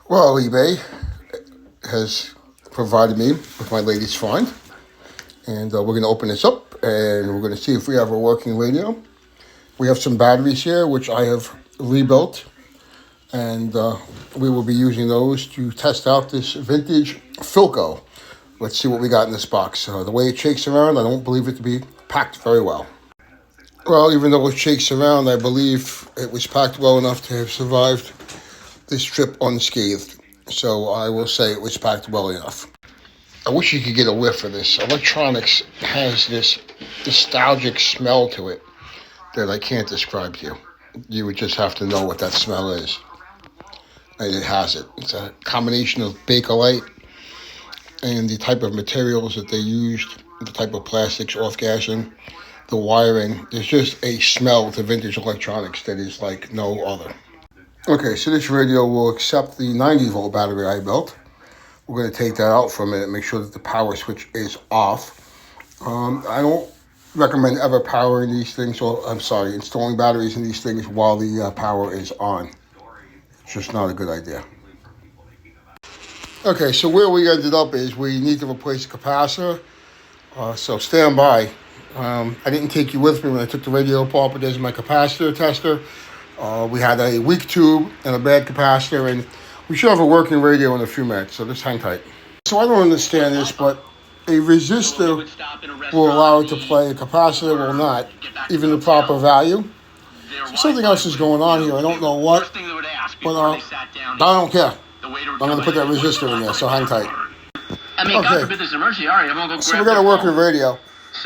Well, eBay has provided me with my latest find, and we're going to open this up and we're going to see if we have a working radio. We have some batteries here, which I have rebuilt, and we will be using those to test out this vintage Philco. Let's see what we got in this box. The way it shakes around, I don't believe it to be packed very well. Well, even though it shakes around, I believe it was packed well enough to have survived this trip unscathed. So I will say it was packed well enough. I wish you could get a whiff of this. Electronics has this nostalgic smell to it that I can't describe to you. You would just have to know what that smell is. And it has it. It's a combination of Bakelite and the type of materials that they used, the type of plastics, off-gassing, the wiring. There's just a smell to vintage electronics that is like no other. Okay, so this radio will accept the 90-volt battery I built. We're going to take that out for a minute, make sure that the power switch is off. I don't recommend ever powering these things, installing batteries in these things while the power is on. It's just not a good idea. Okay, so where we ended up is we need to replace the capacitor. So stand by. I didn't take you with me when I took the radio apart, but there's my capacitor tester. We had a weak tube and a bad capacitor, and we should have a working radio in a few minutes, so just hang tight. So I don't understand this, but a resistor will allow it to play, a capacitor will not, even the proper value. So something else is going on here, I don't know what, but I don't care. I'm going to put that resistor in there, so hang tight. I mean, God forbid there's an emergency. All right, I'm going to go grab So we got a working radio.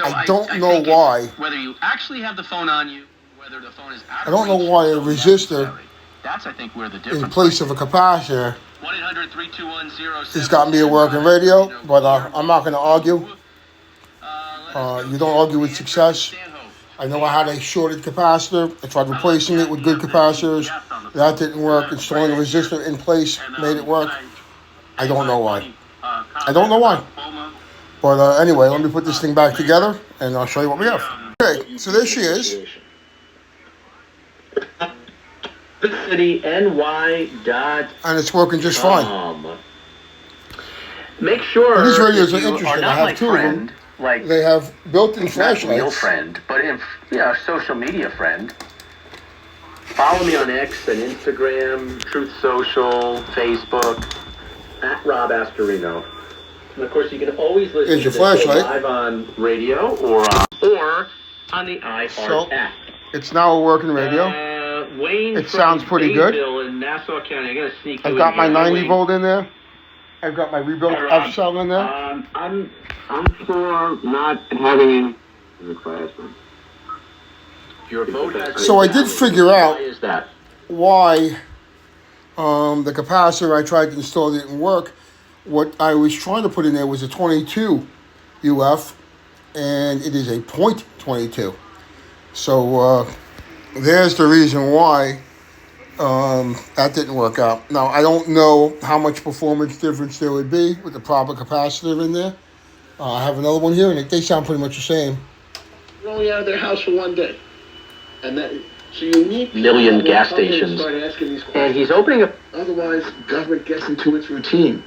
I don't know why. Whether you actually have the phone on you, whether the phone is out of I don't know reach, why a resistor that's, I think, where the difference in place of a capacitor 1-800-321-07. has got me a working radio, but I'm not going to argue. You don't argue with success. I know I had a shorted capacitor. I tried replacing it with good capacitors. That didn't work. Installing a resistor in place made it work. I don't know why. But anyway, let me put this thing back together, and I'll show you what we have. Okay, so there she is. CityNY.com. And it's working just fine. Make sure These radios are you interesting. not I have my two friend, of them. like They have built-in not real flashlights. friend, but social media friend. Follow me on X and Instagram, Truth Social, Facebook, at Rob Astorino. And of course, you can always listen Here's to your this flashlight. live on radio or on the iHeart So, app. it's now a working radio. Wayne It sounds pretty good. in Nassau County. I gotta sneak I've you got in my here. 90 Wayne. volt in there. I've got my rebuilt Hey, Rob. F-cell in there. I'm for not having any in the classroom. Your vote has So I did figure out Why is that? why the capacitor I tried to install didn't work. What I was trying to put in there was a 22 UF, and it is a .22. So there's the reason why that didn't work out. Now, I don't know how much performance difference there would be with the proper capacitor in there. I have another one here, and they sound pretty much the same. You're only out of their house for one day. And that, so you need Million people gas to come in stations. Start asking these And questions. he's opening a Otherwise, government gets into its routine.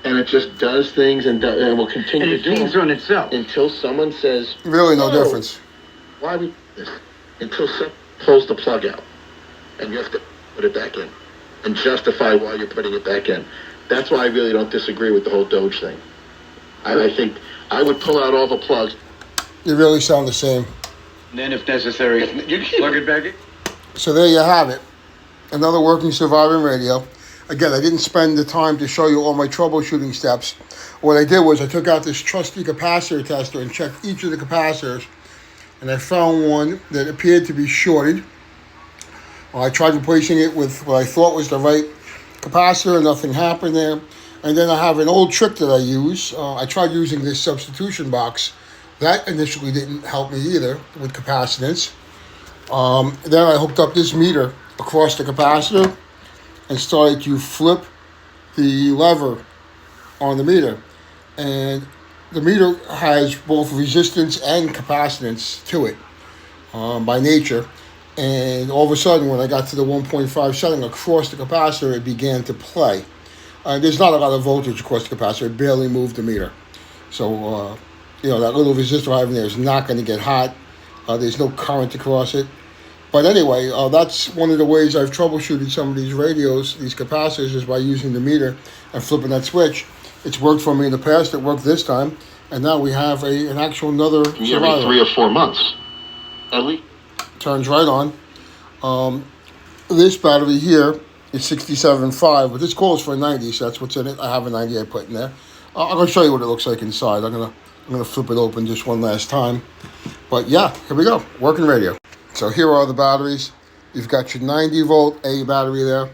And it just does things and will continue to do them on itself. until someone says, Really no Oh. difference. why we do this? Until someone pulls the plug out. And you have to put it back in. And justify why you're putting it back in. That's why I really don't disagree with the whole Doge thing. I think I would pull out all the plugs. They really sound the same. And then, if necessary, you plug it back in. So there you have it. Another working surviving radio. Again, I didn't spend the time to show you all my troubleshooting steps. What I did was I took out this trusty capacitor tester and checked each of the capacitors, and I found one that appeared to be shorted. I tried replacing it with what I thought was the right capacitor, and nothing happened there. And then I have an old trick that I use. I tried using this substitution box. That initially didn't help me either with capacitance. Then I hooked up this meter across the capacitor and started to flip the lever on the meter. And the meter has both resistance and capacitance to it by nature. And all of a sudden, when I got to the 1.5 setting across the capacitor, it began to play. There's not a lot of voltage across the capacitor. It barely moved the meter. So, that little resistor I have in there is not going to get hot. There's no current across it. But anyway, that's one of the ways I've troubleshooted some of these radios, these capacitors, is by using the meter and flipping that switch. It's worked for me in the past. It worked this time. And now we have an actual another Every 3 or 4 months. At least. Turns right on. This battery here is 67.5, but this calls for a 90, so that's what's in it. I have a 90 I put in there. I'm going to show you what it looks like inside. I'm gonna flip it open just one last time. But yeah, here we go. Working radio. So here are the batteries. You've got your 90 volt A battery there.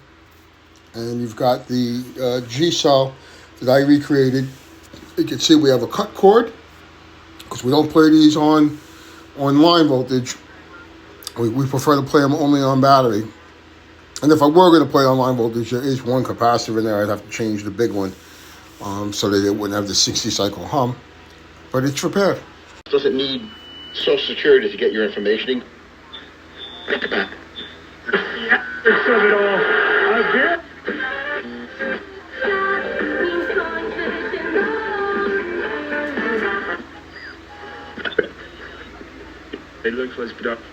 And you've got the G cell that I recreated. You can see we have a cut cord, because we don't play these on line voltage. We prefer to play them only on battery. And if I were going to play on line voltage, there is one capacitor in there. I'd have to change the big one so that it wouldn't have the 60 cycle hum. But it's repaired. Does it need Social Security to get your information? Think about it. Yeah, of it all. Again. They look for those production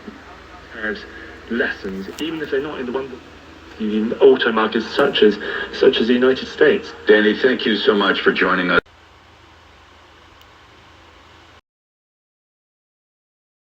as lessons, even if they're not in the one in auto markets such as the United States. Danny, thank you so much for joining us.